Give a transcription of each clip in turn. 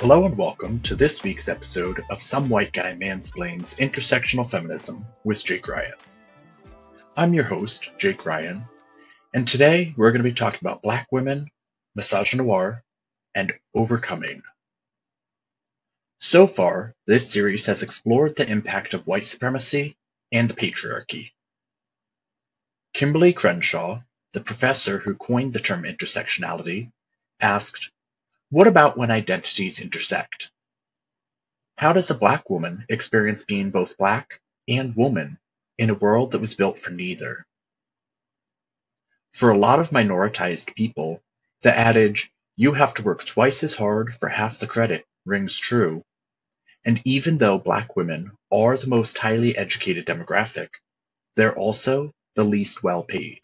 Hello and welcome to this week's episode of Some White Guy Mansplains Intersectional Feminism with Jake Ryan. I'm your host, Jake Ryan, and today we're going to be talking about Black women, misogynoir, and overcoming. So far, this series has explored the impact of white supremacy and the patriarchy. Kimberly Crenshaw, the professor who coined the term intersectionality, asked, "What about when identities intersect? How does a Black woman experience being both Black and woman in a world that was built for neither?" For a lot of minoritized people, the adage, "you have to work twice as hard for half the credit," rings true. And even though Black women are the most highly educated demographic, they're also the least well paid.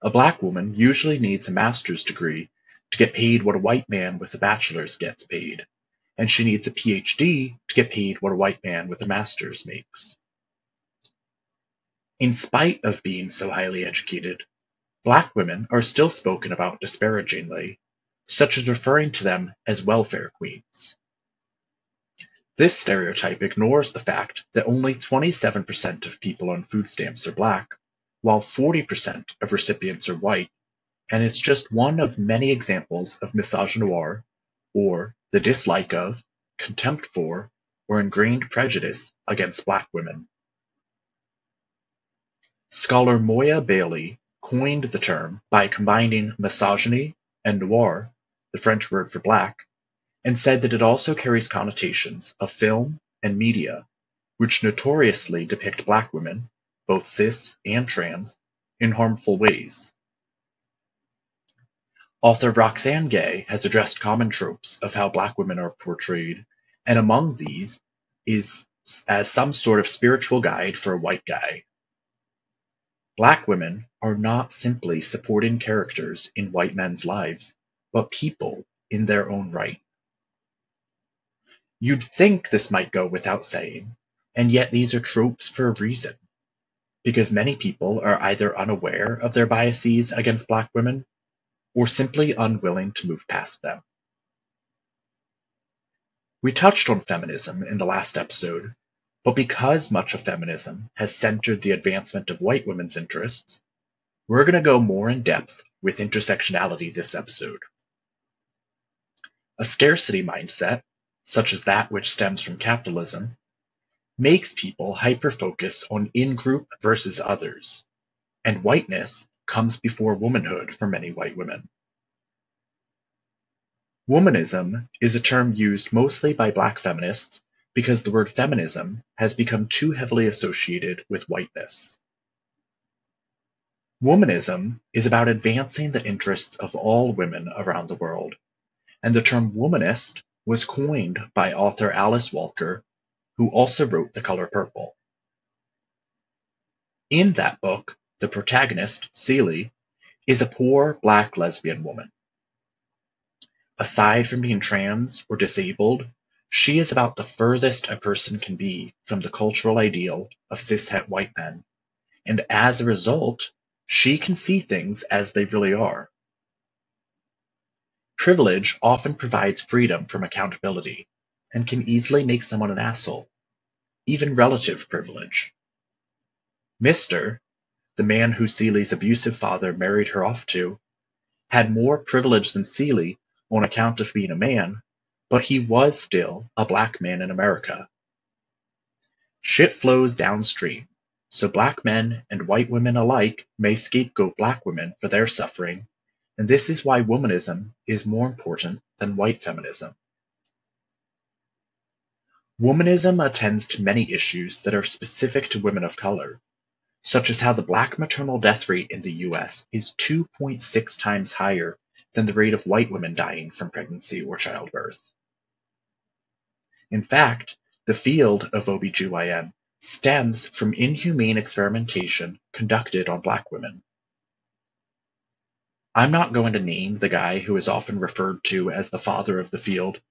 A Black woman usually needs a master's degree to get paid what a white man with a bachelor's gets paid, and she needs a PhD to get paid what a white man with a master's makes. In spite of being so highly educated, Black women are still spoken about disparagingly, such as referring to them as welfare queens. This stereotype ignores the fact that only 27% of people on food stamps are Black, while 40% of recipients are white, and it's just one of many examples of misogynoir, or the dislike of, contempt for, or ingrained prejudice against Black women. Scholar Moya Bailey coined the term by combining misogyny and noir, the French word for black, and said that it also carries connotations of film and media, which notoriously depict Black women, both cis and trans, in harmful ways. Author Roxane Gay has addressed common tropes of how Black women are portrayed, and among these is as some sort of spiritual guide for a white guy. Black women are not simply supporting characters in white men's lives, but people in their own right. You'd think this might go without saying, and yet these are tropes for a reason, because many people are either unaware of their biases against Black women, or simply unwilling to move past them. We touched on feminism in the last episode, but because much of feminism has centered the advancement of white women's interests, we're going to go more in depth with intersectionality this episode. A scarcity mindset, such as that which stems from capitalism, makes people hyper-focus on in-group versus others, and whiteness comes before womanhood for many white women. Womanism is a term used mostly by Black feminists because the word feminism has become too heavily associated with whiteness. Womanism is about advancing the interests of all women around the world, and the term womanist was coined by author Alice Walker, who also wrote The Color Purple. In that book, the protagonist, Celie, is a poor Black lesbian woman. Aside from being trans or disabled, she is about the furthest a person can be from the cultural ideal of cis-het white men, and as a result, she can see things as they really are. Privilege often provides freedom from accountability, and can easily make someone an asshole, even relative privilege. Mr., the man who Celie's abusive father married her off to, had more privilege than Celie on account of being a man, but he was still a Black man in America. Shit flows downstream, so Black men and white women alike may scapegoat Black women for their suffering, and this is why womanism is more important than white feminism. Womanism attends to many issues that are specific to women of color, such as how the Black maternal death rate in the US is 2.6 times higher than the rate of white women dying from pregnancy or childbirth. In fact, the field of OBGYN stems from inhumane experimentation conducted on Black women. I'm not going to name the guy who is often referred to as the father of the field,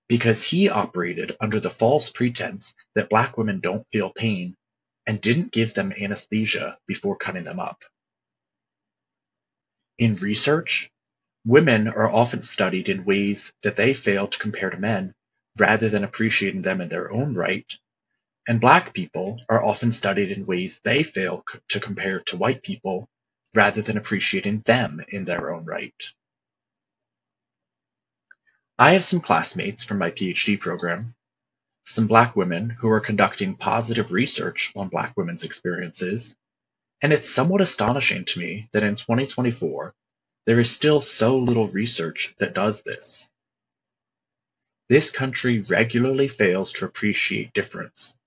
because he operated under the false pretense that Black women don't feel pain and didn't give them anesthesia before cutting them up. In research, Women are often studied in ways that they fail to compare to men, rather than appreciating them in their own right, and Black people are often studied in ways they fail to compare to white people, rather than appreciating them in their own right. I have some classmates from my PhD program, some Black women who are conducting positive research on Black women's experiences, and it's somewhat astonishing to me that in 2024, there is still so little research that does this. This country regularly fails to appreciate difference,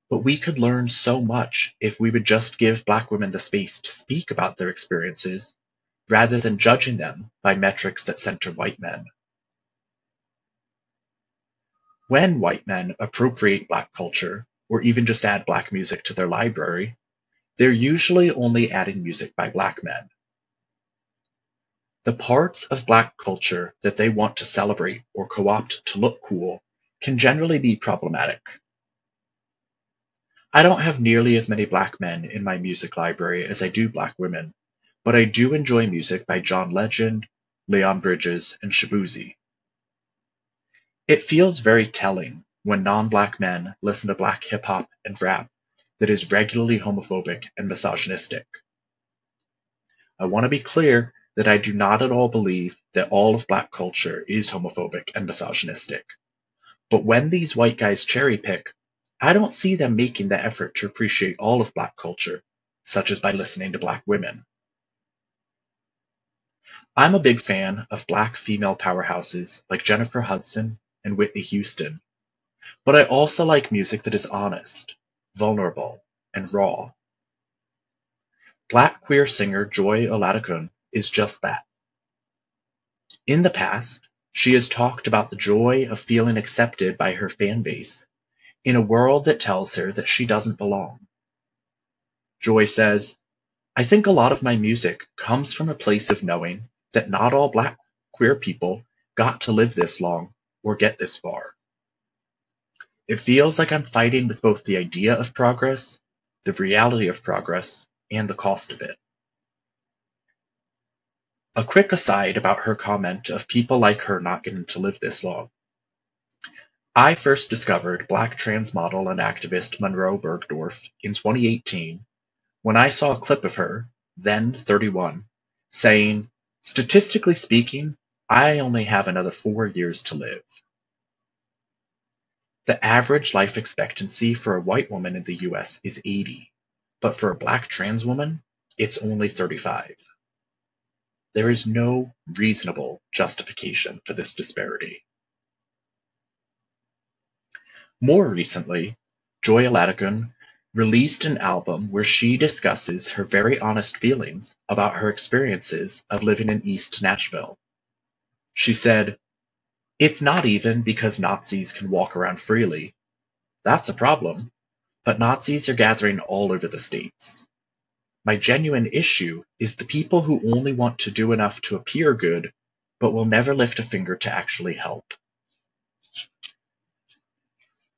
but we could learn so much if we would just give Black women the space to speak about their experiences, rather than judging them by metrics that center white men. When white men appropriate Black culture, or even just add Black music to their library, they're usually only adding music by Black men. The parts of Black culture that they want to celebrate or co-opt to look cool can generally be problematic. I don't have nearly as many Black men in my music library as I do Black women, but I do enjoy music by John Legend, Leon Bridges, and Shaboozey. It feels very telling when non-Black men listen to Black hip-hop and rap that is regularly homophobic and misogynistic. I want to be clear that I do not at all believe that all of Black culture is homophobic and misogynistic. But when these white guys cherry pick, I don't see them making the effort to appreciate all of Black culture, such as by listening to Black women. I'm a big fan of Black female powerhouses like Jennifer Hudson and Whitney Houston, but I also like music that is honest, vulnerable, and raw. Black queer singer Joy Oladokun is just that. In the past, she has talked about the joy of feeling accepted by her fan base in a world that tells her that she doesn't belong. Joy says, "I think a lot of my music comes from a place of knowing that not all Black queer people got to live this long or get this far. It feels like I'm fighting with both the idea of progress, the reality of progress, and the cost of it." A quick aside about her comment of people like her not getting to live this long. I first discovered Black trans model and activist Monroe Bergdorf in 2018 when I saw a clip of her, then 31, saying, "Statistically speaking, I only have another 4 years to live." The average life expectancy for a white woman in the US is 80, but for a Black trans woman, it's only 35. There is no reasonable justification for this disparity. More recently, Joy Oladokun released an album where she discusses her very honest feelings about her experiences of living in East Nashville. She said, "It's not even because Nazis can walk around freely. That's a problem, but Nazis are gathering all over the states. My genuine issue is the people who only want to do enough to appear good, but will never lift a finger to actually help."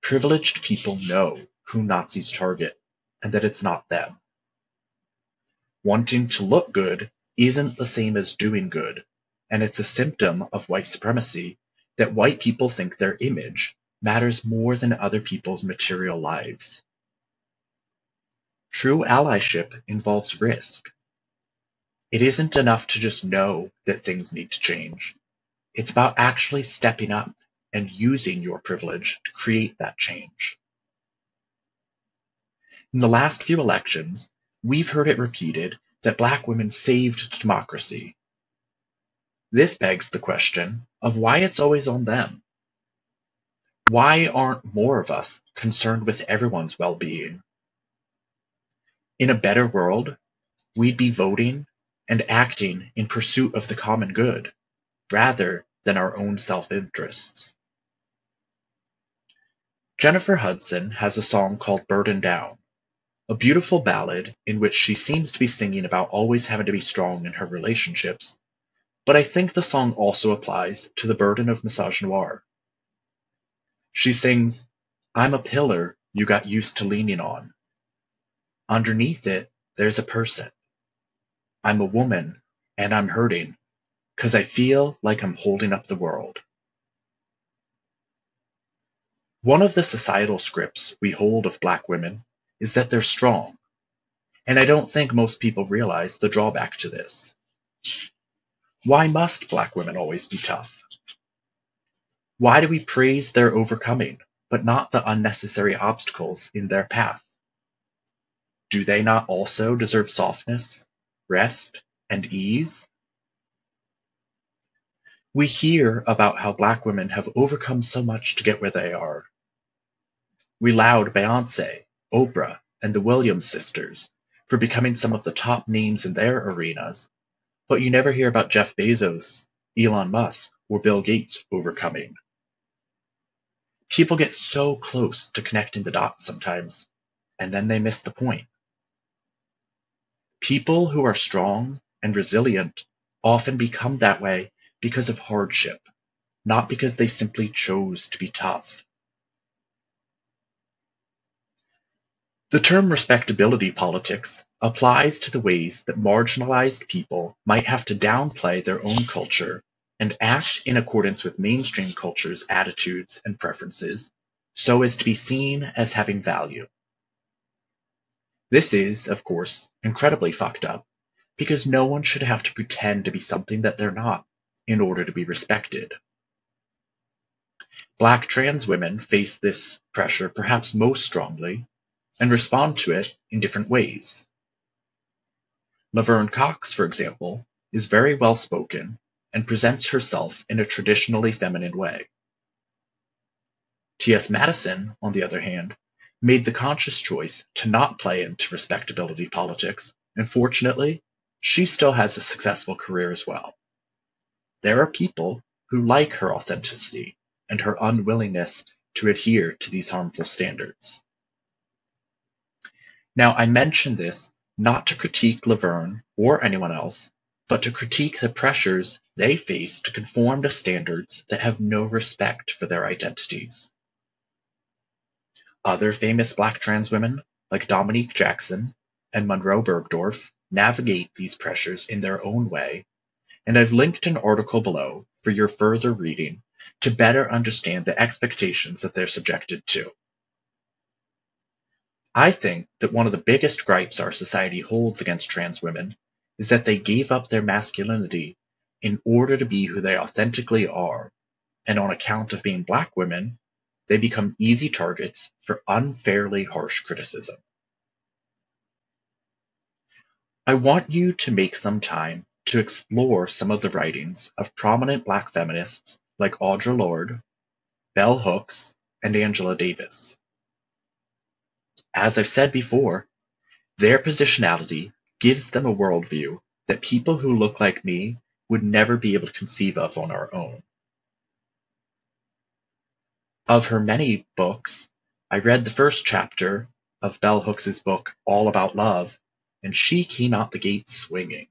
Privileged people know who Nazis target, and that it's not them. Wanting to look good isn't the same as doing good, and it's a symptom of white supremacy that white people think their image matters more than other people's material lives. True allyship involves risk. It isn't enough to just know that things need to change. It's about actually stepping up and using your privilege to create that change. In the last few elections, we've heard it repeated that Black women saved democracy. This begs the question of why it's always on them. Why aren't more of us concerned with everyone's well-being? In a better world, we'd be voting and acting in pursuit of the common good, rather than our own self-interests. Jennifer Hudson has a song called "Burden Down," a beautiful ballad in which she seems to be singing about always having to be strong in her relationships, but I think the song also applies to the burden of misogynoir. She sings, "I'm a pillar you got used to leaning on. Underneath it, there's a person. I'm a woman, and I'm hurting. 'cause I feel like I'm holding up the world. One of the societal scripts we hold of Black women is that they're strong, and I don't think most people realize the drawback to this. Why must Black women always be tough? Why do we praise their overcoming, but not the unnecessary obstacles in their path? Do they not also deserve softness, rest, and ease? We hear about how Black women have overcome so much to get where they are. We laud Beyoncé, Oprah, and the Williams sisters for becoming some of the top names in their arenas, but you never hear about Jeff Bezos, Elon Musk, or Bill Gates overcoming. People get so close to connecting the dots sometimes, and then they miss the point. People who are strong and resilient often become that way because of hardship, not because they simply chose to be tough. The term respectability politics applies to the ways that marginalized people might have to downplay their own culture and act in accordance with mainstream culture's attitudes and preferences so as to be seen as having value. This is, of course, incredibly fucked up because no one should have to pretend to be something that they're not in order to be respected. Black trans women face this pressure perhaps most strongly and respond to it in different ways. Laverne Cox, for example, is very well spoken and presents herself in a traditionally feminine way. T.S. Madison, on the other hand, made the conscious choice to not play into respectability politics, and fortunately, she still has a successful career as well. There are people who like her authenticity and her unwillingness to adhere to these harmful standards. Now, I mention this not to critique Laverne or anyone else, but to critique the pressures they face to conform to standards that have no respect for their identities. Other famous Black trans women, like Dominique Jackson and Monroe Bergdorf, navigate these pressures in their own way, and I've linked an article below for your further reading to better understand the expectations that they're subjected to. I think that one of the biggest gripes our society holds against trans women is that they gave up their masculinity in order to be who they authentically are, and on account of being Black women, they become easy targets for unfairly harsh criticism. I want you to make some time to explore some of the writings of prominent Black feminists like Audre Lorde, Bell Hooks, and Angela Davis. As I've said before, their positionality gives them a worldview that people who look like me would never be able to conceive of on our own. Of her many books, I read the first chapter of Bell Hooks' book All About Love, and she came out the gate swinging.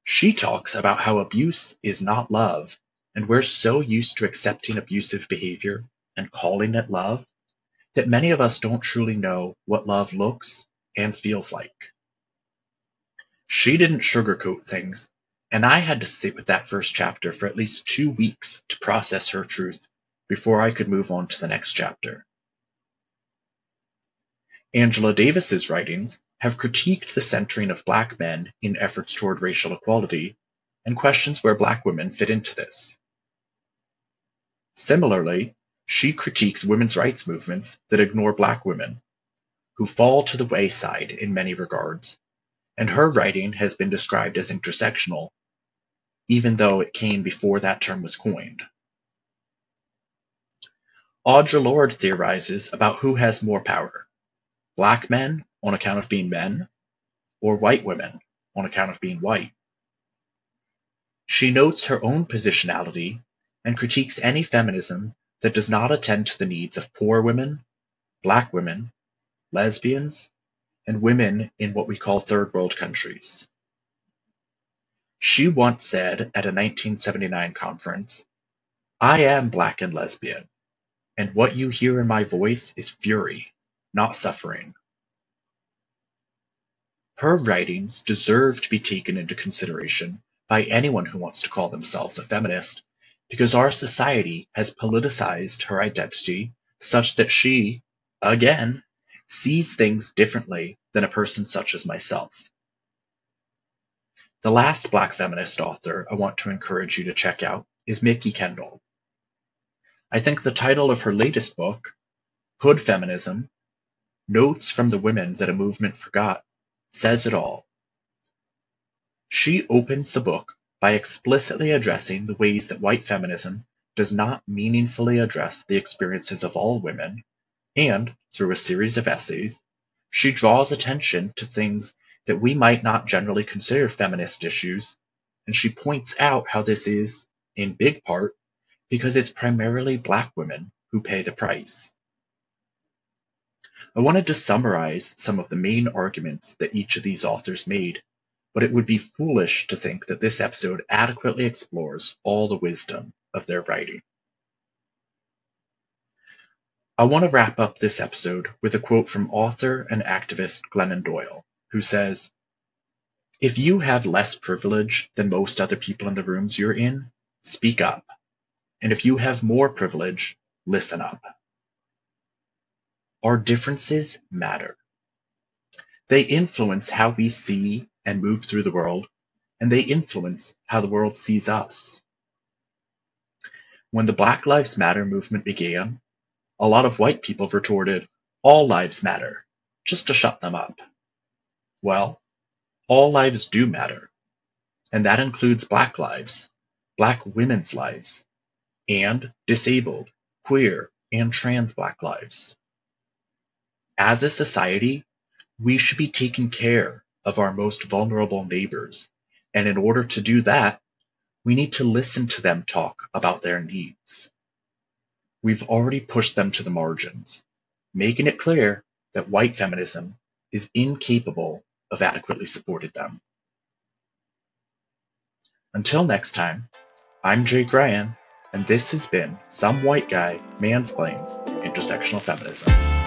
She talks about how abuse is not love, and we're so used to accepting abusive behavior and calling it love that many of us don't truly know what love looks and feels like. She didn't sugarcoat things, and I had to sit with that first chapter for at least 2 weeks to process her truth before I could move on to the next chapter. Angela Davis's writings have critiqued the centering of Black men in efforts toward racial equality and questions where Black women fit into this. Similarly, she critiques women's rights movements that ignore Black women, who fall to the wayside in many regards, and her writing has been described as intersectional, even though it came before that term was coined. Audre Lorde theorizes about who has more power, Black men on account of being men, or white women on account of being white. She notes her own positionality and critiques any feminism that does not attend to the needs of poor women, Black women, lesbians, and women in what we call third world countries. She once said at a 1979 conference, "I am Black and lesbian, and what you hear in my voice is fury, not suffering." Her writings deserve to be taken into consideration by anyone who wants to call themselves a feminist, because our society has politicized her identity such that she, again, sees things differently than a person such as myself. The last Black feminist author I want to encourage you to check out is Mikki Kendall. I think the title of her latest book, Hood Feminism: Notes from the Women That a Movement Forgot, says it all. She opens the book by explicitly addressing the ways that white feminism does not meaningfully address the experiences of all women, and, through a series of essays, she draws attention to things that we might not generally consider feminist issues, and she points out how this is, in big part, because it's primarily Black women who pay the price. I wanted to summarize some of the main arguments that each of these authors made, but it would be foolish to think that this episode adequately explores all the wisdom of their writing. I want to wrap up this episode with a quote from author and activist Glennon Doyle, who says, "If you have less privilege than most other people in the rooms you're in, speak up. And if you have more privilege, listen up." Our differences matter. They influence how we see and move through the world, and they influence how the world sees us. When the Black Lives Matter movement began, a lot of white people retorted, "All lives matter," just to shut them up. Well, all lives do matter, and that includes Black lives, Black women's lives, and disabled, queer, and trans Black lives. As a society, we should be taking care of our most vulnerable neighbors, and in order to do that, we need to listen to them talk about their needs. We've already pushed them to the margins, making it clear that white feminism is incapable of adequately supporting them. Until next time, I'm Jake Ryan, and this has been Some White Guy Mansplains Intersectional Feminism.